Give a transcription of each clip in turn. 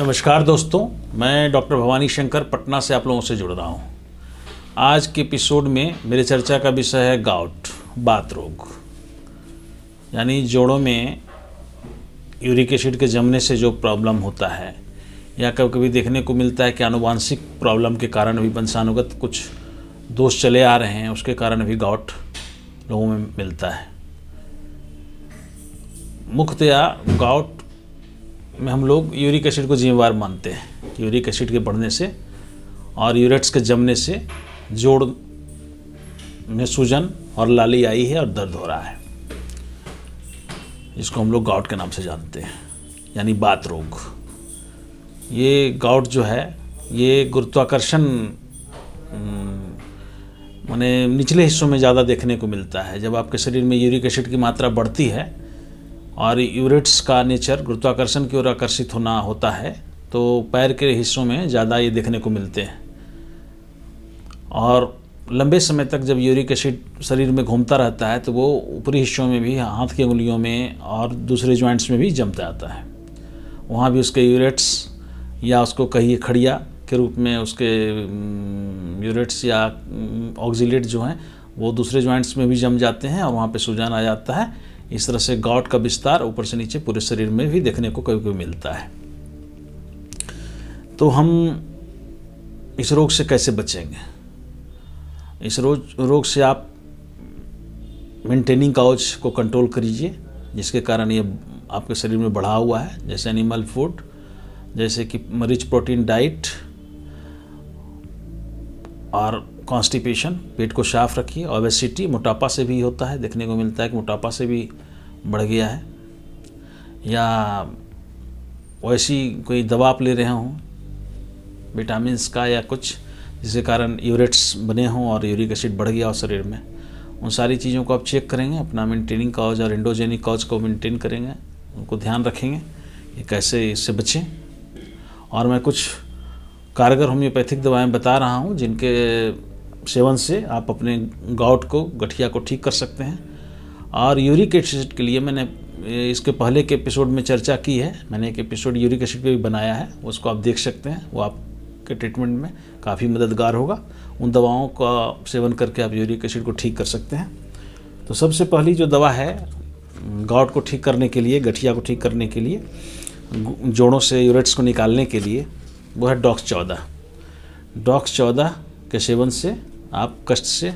नमस्कार दोस्तों, मैं डॉक्टर भवानी शंकर पटना से आप लोगों से जुड़ रहा हूँ। आज के एपिसोड में मेरे चर्चा का विषय है गाउट, बात रोग, यानी जोड़ों में यूरिक एसिड के जमने से जो प्रॉब्लम होता है या कभी कभी देखने को मिलता है कि आनुवांशिक प्रॉब्लम के कारण भी वंशानुगत कुछ दोष चले आ रहे हैं, उसके कारण भी गाउट लोगों में मिलता है। मुख्यतया गाउट में हम लोग यूरिक एसिड को जिम्मेवार मानते हैं कि यूरिक एसिड के बढ़ने से और यूरेट्स के जमने से जोड़ में सूजन और लाली आई है और दर्द हो रहा है। इसको हम लोग गाउट के नाम से जानते हैं, यानी बात रोग। ये गाउट जो है ये गुरुत्वाकर्षण माने निचले हिस्सों में ज़्यादा देखने को मिलता है। जब आपके शरीर में यूरिक एसिड की मात्रा बढ़ती है और यूरेट्स का नेचर गुरुत्वाकर्षण की ओर आकर्षित होता है तो पैर के हिस्सों में ज़्यादा ये देखने को मिलते हैं। और लंबे समय तक जब यूरिक एसिड शरीर में घूमता रहता है तो वो ऊपरी हिस्सों में भी, हाथ की उंगलियों में और दूसरे जॉइंट्स में भी जमता आता है। वहाँ भी उसके यूरेट्स या उसको कहिए खड़िया के रूप में उसके यूरेट्स या ऑक्जिलेट जो हैं वो दूसरे जॉइंट्स में भी जम जाते हैं और वहाँ पे सूजन आ जाता है। इस तरह से गाउट का विस्तार ऊपर से नीचे पूरे शरीर में भी देखने को कभी कभी मिलता है। तो हम इस रोग से कैसे बचेंगे? इस रोग से आप मेंटेनिंग काउच को कंट्रोल करिए, जिसके कारण ये आपके शरीर में बढ़ा हुआ है, जैसे एनिमल फूड, जैसे कि रिच प्रोटीन डाइट और कॉन्स्टिपेशन, पेट को साफ रखिए। ओबेसिटी मोटापा से भी होता है, देखने को मिलता है कि मोटापा से भी बढ़ गया है, या वैसी कोई दवा आप ले रहे हों विटामिन्स का या कुछ, जिसके कारण यूरेट्स बने हों और यूरिक एसिड बढ़ गया हो शरीर में। उन सारी चीज़ों को आप चेक करेंगे, अपना मेंटेनिंग काउच और एंडोजेनिक काउच को मेंटेन करेंगे, उनको ध्यान रखेंगे कि कैसे इससे बचें। और मैं कुछ कारगर होम्योपैथिक दवाएं बता रहा हूं जिनके सेवन से आप अपने गाउट को, गठिया को ठीक कर सकते हैं। और यूरिक एसिड के लिए मैंने इसके पहले के एपिसोड में चर्चा की है, मैंने एक एपिसोड यूरिक एसिड पे भी बनाया है, उसको आप देख सकते हैं। वो आपके ट्रीटमेंट में काफ़ी मददगार होगा। उन दवाओं का सेवन करके आप यूरिक एसिड को ठीक कर सकते हैं। तो सबसे पहली जो दवा है गाउट को ठीक करने के लिए, गठिया को ठीक करने के लिए, जोड़ों से यूरेट्स को निकालने के लिए, वो है डॉक्स 14। डॉक्स 14 के सेवन से आप कष्ट से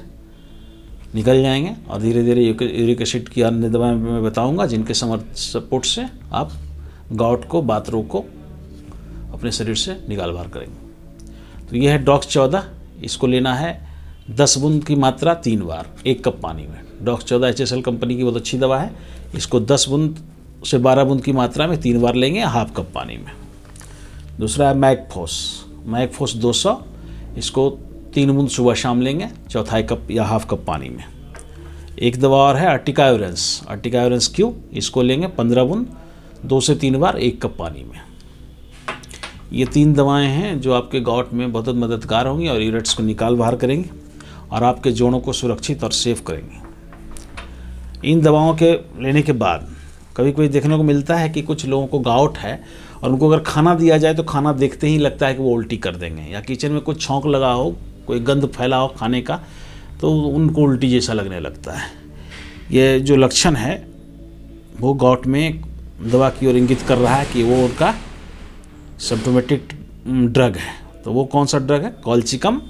निकल जाएंगे और धीरे धीरे यूरिक एसिड की अन्य दवाएं मैं बताऊंगा जिनके सपोर्ट से आप गाउट को, बात रोग को अपने शरीर से निकाल बाहर करेंगे। तो यह है डॉक्स 14। इसको लेना है 10 बूंद की मात्रा 3 बार 1 कप पानी में। डॉक्स 14 HSL कंपनी की बहुत अच्छी दवा है। इसको 10 बूंद से 12 बूंद की मात्रा में 3 बार लेंगे ½ कप पानी में। दूसरा है मैगफोस 200। इसको 3 बूंद सुबह शाम लेंगे, 1/4 कप या ½ कप पानी में। एक दवा और है अर्टिकायोरेंस क्यू। इसको लेंगे 15 बूंद 2 से 3 बार 1 कप पानी में। ये 3 दवाएं हैं जो आपके गाउट में बहुत मददगार होंगी और यूरेट्स को निकाल बाहर करेंगे और आपके जोड़ों को सुरक्षित और सेफ करेंगे। इन दवाओं के लेने के बाद कभी कभी देखने को मिलता है कि कुछ लोगों को गाउट है और उनको अगर खाना दिया जाए तो खाना देखते ही लगता है कि वो उल्टी कर देंगे, या किचन में कुछ छौंक लगा हो, कोई गंध फैला हो खाने का, तो उनको उल्टी जैसा लगने लगता है। ये जो लक्षण है वो गाउट में दवा की ओर इंगित कर रहा है कि वो उनका सिम्प्टोमेटिक ड्रग है। तो वो कौन सा ड्रग है? कॉल्चिकम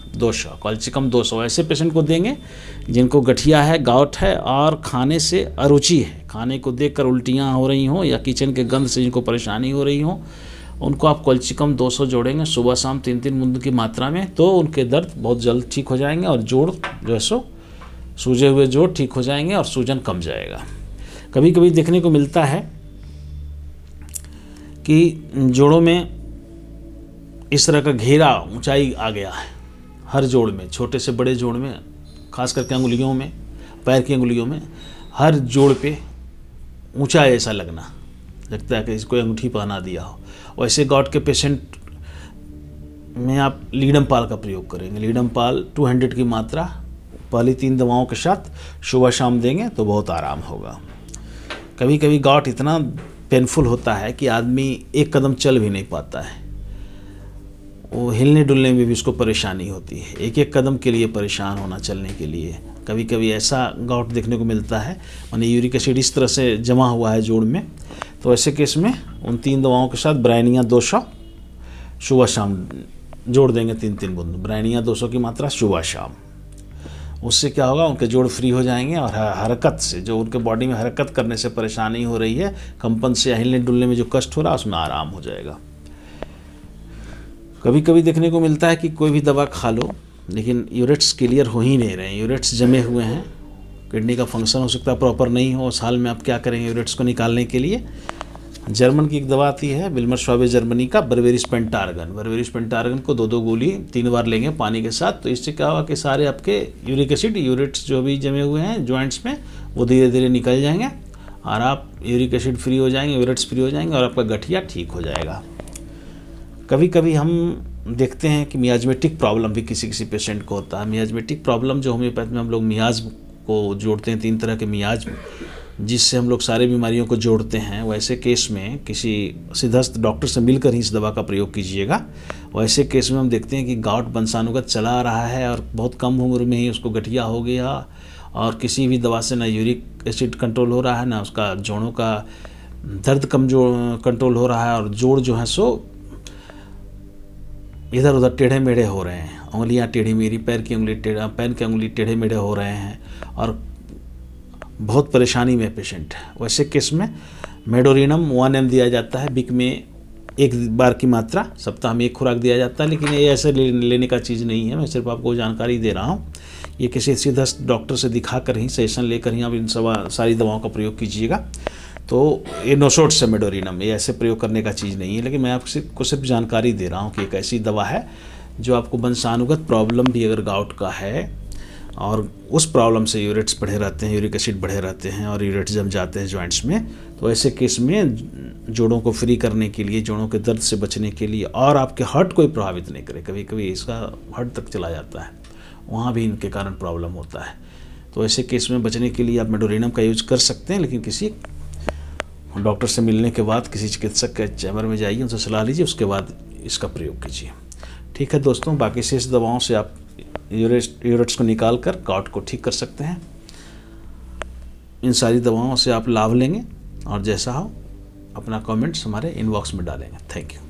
200। ऐसे पेशेंट को देंगे जिनको गठिया है, गाउट है और खाने से अरुचि है, खाने को देखकर उल्टियाँ हो रही हों या किचन के गंध से जिनको परेशानी हो रही हो, उनको आप कॉल्चिकम 200 जोड़ेंगे सुबह शाम 3-3 बूंद की मात्रा में, तो उनके दर्द बहुत जल्द ठीक हो जाएंगे और जोड़ जो है सो सूजे हुए जोड़ ठीक हो जाएंगे और सूजन कम जाएगा। कभी कभी देखने को मिलता है कि जोड़ों में इस तरह का घेरा, ऊंचाई आ गया है हर जोड़ में, छोटे से बड़े जोड़ में, खास करके अंगुलियों में, पैर की अंगुलियों में, हर जोड़ पे ऊंचा ऐसा लगता है कि इसको अंगूठी पहना दिया हो। वैसे गाउट के पेशेंट में आप लीडमपाल का प्रयोग करेंगे। लीडमपाल 200 की मात्रा पहली 3 दवाओं के साथ सुबह शाम देंगे तो बहुत आराम होगा। कभी कभी गाउट इतना पेनफुल होता है कि आदमी एक कदम चल भी नहीं पाता है, वो हिलने डुलने में भी उसको परेशानी होती है, एक एक कदम के लिए परेशान होना चलने के लिए। कभी कभी ऐसा गाउट देखने को मिलता है, माने यूरिक एसिड इस तरह से जमा हुआ है जोड़ में, तो ऐसे केस में उन 3 दवाओं के साथ ब्रायनिया 200 सुबह शाम जोड़ देंगे, 3-3 बूंद ब्रायनिया 200 की मात्रा सुबह शाम। उससे क्या होगा, उनके जोड़ फ्री हो जाएंगे और हरकत से, जो उनके बॉडी में हरकत करने से परेशानी हो रही है, कंपन से या हिलने डुलने में जो कष्ट हो रहा है, उसमें आराम हो जाएगा। कभी कभी देखने को मिलता है कि कोई भी दवा खा लो लेकिन यूरेट्स क्लियर हो ही नहीं रहे हैं, यूरेट्स जमे हुए हैं, किडनी का फंक्शन हो सकता है प्रॉपर नहीं हो। उस हाल में आप क्या करेंगे यूरेट्स को निकालने के लिए? जर्मन की एक दवा आती है, विल्मर श्वाबे जर्मनी का, बर्वेरिस पेंटार्गन। बर्वेरिस पेंटार्गन को 2-2 गोली 3 बार लेंगे पानी के साथ, तो इससे क्या होगा कि सारे आपके यूरिक एसिड, यूरेट्स जो भी जमे हुए हैं जॉइंट्स में, वो धीरे धीरे निकल जाएंगे और आप यूरिक एसिड फ्री हो जाएंगे, यूरेट्स फ्री हो जाएंगे और आपका गठिया ठीक हो जाएगा। कभी कभी हम देखते हैं कि मियाजमेटिक प्रॉब्लम भी किसी किसी पेशेंट को होता है। मियाजमेटिक प्रॉब्लम जो होम्योपैथ में हम लोग मियाज को जोड़ते हैं, 3 तरह के मियाज जिससे हम लोग सारी बीमारियों को जोड़ते हैं, वैसे केस में किसी सिद्धस्थ डॉक्टर से मिलकर ही इस दवा का प्रयोग कीजिएगा। वैसे केस में हम देखते हैं कि गाउट वंशानुगत चला आ रहा है और बहुत कम उम्र में ही उसको गठिया हो गया और किसी भी दवा से ना यूरिक एसिड कंट्रोल हो रहा है, ना उसका जोड़ों का दर्द कंट्रोल हो रहा है, और जोड़ जो है सो इधर उधर टेढ़े मेढ़े हो रहे हैं, उंगलियां टेढ़ी मेढ़ी, पैर की उंगली टेढ़े मेढ़े हो रहे हैं और बहुत परेशानी में पेशेंट है। वैसे केस में मेडोरिनम 1 ml दिया जाता है, वीक में 1 बार की मात्रा, सप्ताह में 1 खुराक दिया जाता है। लेकिन ये ऐसे लेने का चीज़ नहीं है, मैं सिर्फ आपको जानकारी दे रहा हूँ। ये किसी सीधा डॉक्टर से दिखाकर ही, सेशन लेकर ही आप इन सारी दवाओं का प्रयोग कीजिएगा। तो ये नोसोट से मेडोरिनम, ये ऐसे प्रयोग करने का चीज़ नहीं है, लेकिन मैं आपको सिर्फ जानकारी दे रहा हूँ कि एक ऐसी दवा है जो आपको वंशानुगत प्रॉब्लम भी अगर गाउट का है और उस प्रॉब्लम से यूरेट्स बढ़े रहते हैं, यूरिक एसिड बढ़े रहते हैं और यूरेट्स जम जाते हैं जॉइंट्स में, तो ऐसे केस में जोड़ों को फ्री करने के लिए, जोड़ों के दर्द से बचने के लिए, और आपके हार्ट को प्रभावित नहीं करे, कभी कभी इसका हार्ट तक चला जाता है, वहाँ भी इनके कारण प्रॉब्लम होता है। तो ऐसे केस में बचने के लिए आप मेडोरिनम का यूज कर सकते हैं, लेकिन किसी डॉक्टर से मिलने के बाद किसी चिकित्सक के चैम्बर में जाइए, उनसे सलाह लीजिए, उसके बाद इसका प्रयोग कीजिए। ठीक है दोस्तों, बाकी शेष दवाओं से आप यूरेट्स को निकाल कर गाउट को ठीक कर सकते हैं। इन सारी दवाओं से आप लाभ लेंगे और जैसा हो अपना कमेंट्स हमारे इनबॉक्स में डालेंगे। Thank you.